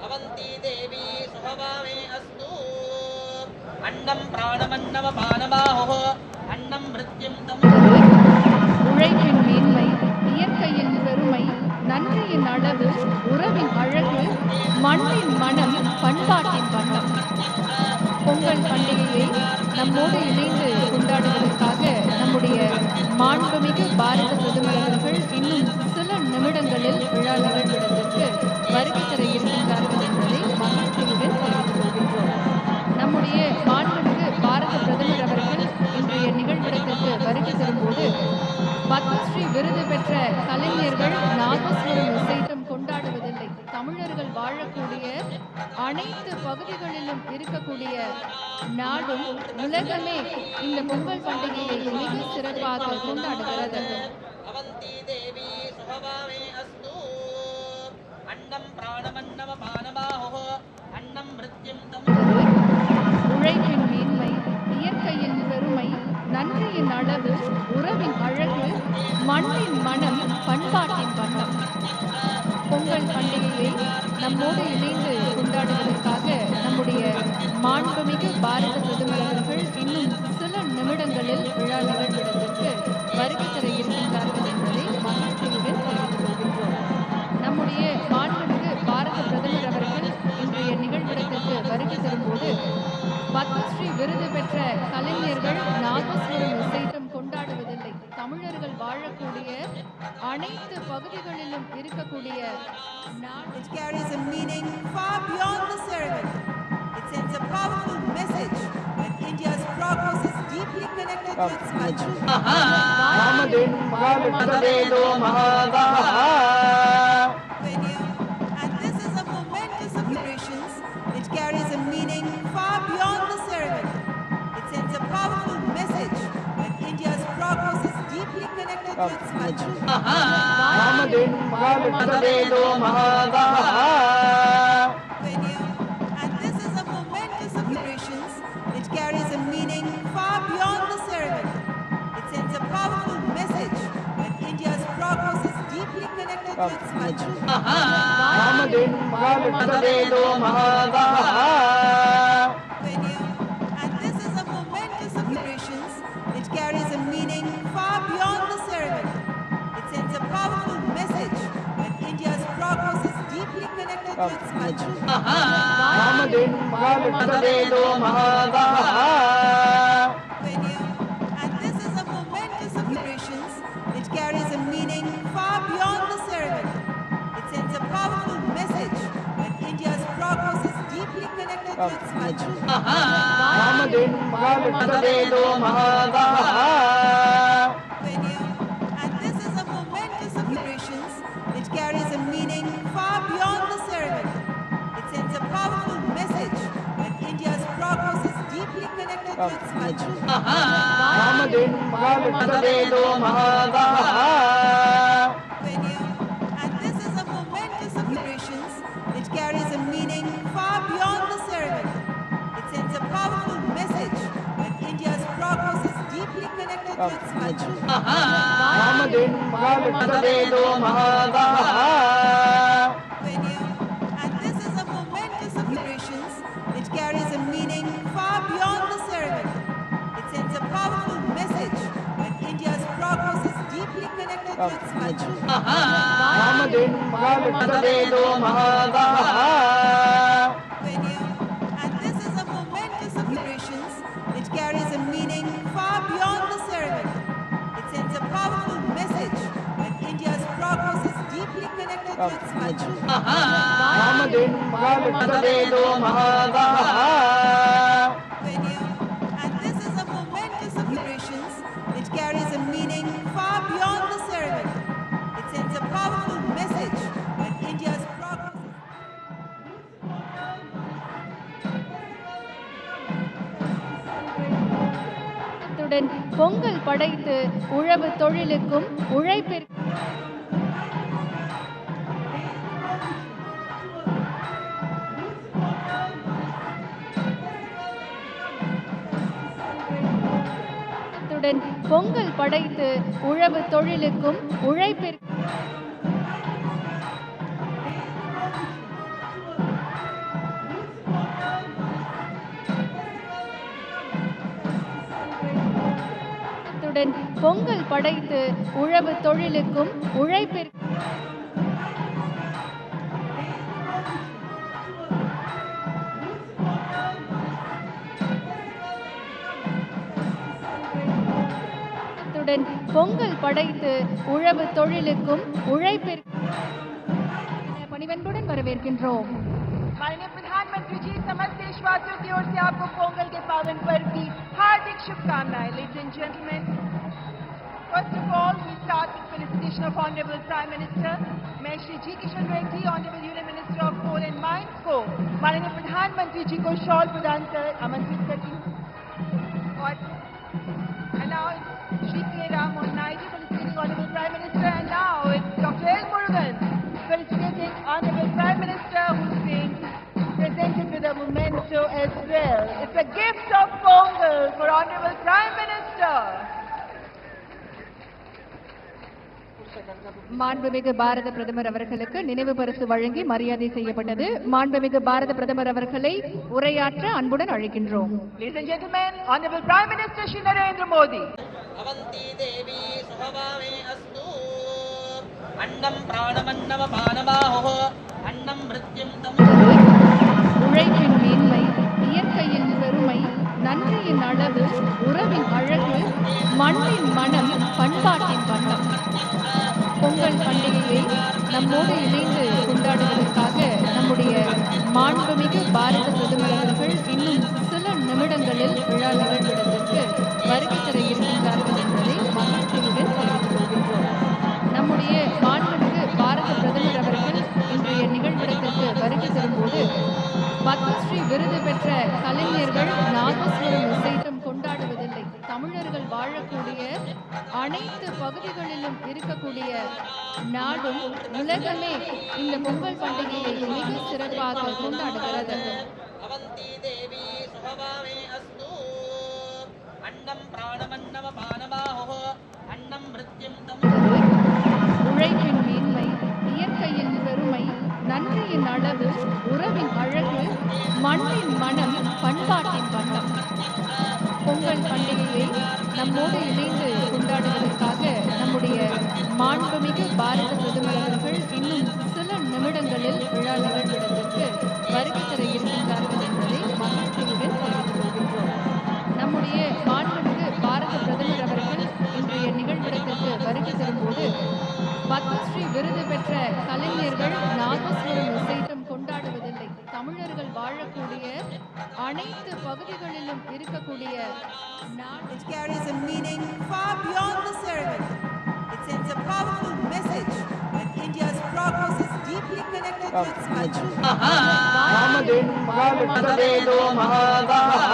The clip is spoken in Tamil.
भवन्ति देवी सुभवामे अस्तु अन्नं प्राणमन्नमपानमाहुः अन्नं मृत्युं உழைப்பின் மேன்மை, இயற்கையின் பெருமை, நன்றியின் அளவு, உறவின் அழகு, மண்ணின் மனம், பண்பாட்டின் வண்ணம். பொங்கல் பண்டிகையை நம்மோடு இணைந்து கொண்டாடுவதற்காக நம்முடைய மாண்புமிகு பாரத பிரதமர் அவர்கள் இன்னும் சில நிமிடங்களில் விழா நிகழ்விடத்திற்கு வருகை தர இருக்கின்றார்கள் என்பதை மகிழ்ச்சியுடன் தெரிவித்துக் கொள்கின்றோம். நம்முடைய மாண்புமிகு பாரத பிரதமர் அவர்கள் இன்றைய நிகழ்விடத்திற்கு வருகை தரும்போது பத்மஸ்ரீ விருது பெற்ற கலைஞர்கள் நாதஸ்வரம் இசைத்தம் கொண்டாடுவதில்லை. தமிழர்கள் வாழக்கூடிய அனைத்து பகுதிகளிலும் இருக்கக்கூடிய நாடும் உலகமே இந்த பொங்கல் பண்டிகையை மிக சிறப்பாக கொண்டாடுகிறது. உழைப்பின் மேன்மை, இயற்கையின் பெருமை, நன்றியின் அளவு, உறவின் அழகு, மண்ணின் மனம், பண்பாட்டின் வண்ணம். பொங்கல் பண்டிகையை நம்மோடு இணைந்து கொண்டாடுவதற்காக நம்முடைய மாண்புமிகு பாரத பிரதமர் அவர்கள் இன்னும் சில நிமிடங்களில் விழா நிகழ்விடத்திற்கு வருகை தர இருக்கின்றார்கள் என்பதை மகிழ்ச்சியுடன் தெரிவித்துக் கொள்கின்றோம். நம்முடைய மாண்புமிகு பாரத பிரதமர் அவர்கள் இன்றைய நிகழ்விடத்திற்கு வருகை தரும்போது பத்மஸ்ரீ விருது பெற்ற கலைஞர்கள் நாதஸ்வரம் இசைத்தம் கொண்டாடுவதில்லை. தமிழர்கள் வாழக்கூடிய அனைத்து பகுதிகளிலும் இருக்கக்கூடிய It carries a meaning far beyond the ceremony. It sends a powerful message that India's progress is deeply connected to its culture. And this is a momentous celebrations. It carries a meaning far beyond the ceremony. It sends a powerful message that India's progress is deeply connected to its culture. And this is a momentous celebrations. It carries a meaning far beyond the ceremony. It sends a powerful message that India's progress is deeply connected to its culture. And this is a momentous celebrations. It carries a meaning far beyond the ceremony. It sends a powerful message that India's progress is deeply connected to its culture. And this is a momentous celebrations. It carries a meaning far beyond the ceremony. It sends a powerful message that India's progress is deeply connected to its culture. And this is a momentous celebrations. It carries a meaning far beyond the ceremony. It sends a powerful message that India's progress is deeply connected to its culture. And this is a momentous celebrations. It carries a meaning far beyond the ceremony. It sends a powerful message that India's progress is deeply connected to its culture. And this is a momentous celebrations. It carries a meaning far beyond the ceremony. It sends a powerful message that India's progress is deeply connected to its culture. And this is a momentous celebrations. It carries a meaning far beyond the ceremony. It sends a powerful message that India's progress is deeply connected to its culture. And this is a momentous celebrations. It carries a meaning far beyond the ceremony. It sends a powerful message that India's progress is இத்துடன் பொங்கல் படைத்து உழவு தொழிலுக்கும் உழைப்பிற்கும் இத்துடன் பொங்கல் படைத்து உழவு தொழிலுக்கும் உழைப்பிற்கும் பொங்கல் படைத்து உழவு தொழிலுக்கும் உழைப்பிற்கும் பொங்கல் படைத்து உழவு தொழிலுக்கும் உழைப்பிற்கும் பணிவன்புடன் வரவேற்கின்றோம். माननीय प्रधानमंत्री जी, समस्त देशवासियों की ओर से आपको पोंगल के पावन पर्व की हार्दिक शुभकामनाएं. Ladies and gentlemen, first of all, we start with felicitation of Honorable Prime Minister, मैं श्री जी Kishan Reddy, Honorable Union Minister of Coal and Mines को माननीय प्रधानमंत्री जी को शॉल प्रदान कर आमंत्रित करती हूँ. और now Shri K. Ram Mohan Naidu felicitating Honorable Prime Minister, and now it's Dr. L. Murugan felicitating Honorable Prime Minister, who's being presented with a memento as well. It's a gift of Pongal for Honorable Prime Minister. மாண்புமிகு பாரத பிரதமர் அவர்களுக்கு நினைவு பரிசு வழங்கி மரியாதை செய்யப்பட்டது. மாண்புமிகு பாரத பிரதமர் அவர்களை உரையாற்ற அன்புடன் அழைக்கின்றோம். Ladies and gentlemen, Honorable Prime Minister Shri Narendra Modi. Avanti देवी सुभवामे अस्तु अन्नं प्राणमन्नमपानबाहो अन्नं मृत्युं तम् உழைப்பின் மேன்மை, இயற்கையின் பெருமை, நன்றியின் அளவு, உறவின் அழகு, மண்ணின் மனம், பண்பாட்டின் வண்ணம். பொங்கல் பண்டிகையை நம்மோடு இணைந்து கொண்டாடுவதற்காக நம்முடைய மாண்புமிகு பாரத பிரதமர் அவர்கள் இன்னும் சில நிமிடங்களில் விழா நிகழ்விடத்திற்கு வருகை தர இருக்கின்றார்கள் என்பதை மகிழ்ச்சியுடன் தெரிவித்துக் கொள்கின்றோம். நம்முடைய மாண்புமிகு பாரத பிரதமர் அவர்கள் இன்றைய நிகழ்விடத்திற்கு வருகை தரும்போது பத்மஸ்ரீ விருது பெற்ற கலைஞர்கள் நாதஸ்வரம் இசைத்தம் கொண்டாடுவதில்லை. தமிழர்கள் வாழக்கூடிய அனைத்து பகுதிகளிலும் இருக்கக்கூடிய நாடும் உலகமே இந்த பொங்கல் பண்டிகையை மிக சிறப்பாக கொண்டாடுகிறது. अवंती देवी सुभवामे अस्तु अन्नं प्राणमन्नमपानबाहो अन्नं मृत्युं तम् உழைப்பின் மேன்மை, இயற்கையின் பெருமை, நன்றியின் அளவு, உறவின் அழகு, மண்ணின் மனம், பண்பாட்டின் வண்ணம். பொங்கல் பண்டிகையை நம்மோடு இணைந்து கொண்டாடுவதற்காக நம்முடைய மாண்புமிகு பாரத பிரதமர் அவர்கள் இன்னும் சில நிமிடங்களில் விழா நிகழ்விடத்திற்கு வருகை தர இருக்கின்றார்கள் என்பதை மகிழ்ச்சியுடன் தெரிவித்துக் கொள்கின்றோம். நம்முடைய மாண்புமிகு பாரத பிரதமர் அவர்கள் இன்றைய நிகழ்விடத்திற்கு வருகை தரும்போது பத்மஸ்ரீ விருது பெற்ற கலைஞர்கள் நாதஸ்வரம் இசைத்தம் கொண்டாடுவதில்லை. தமிழர்கள் வாழக்கூடிய அனைத்து பகுதிகளிலும் இருக்கக்கூடிய நாடு It carries a meaning far beyond the ceremony. It sends a powerful message that India's progress is deeply connected to its culture. Ramdev महाविष्णुदेवो महादाः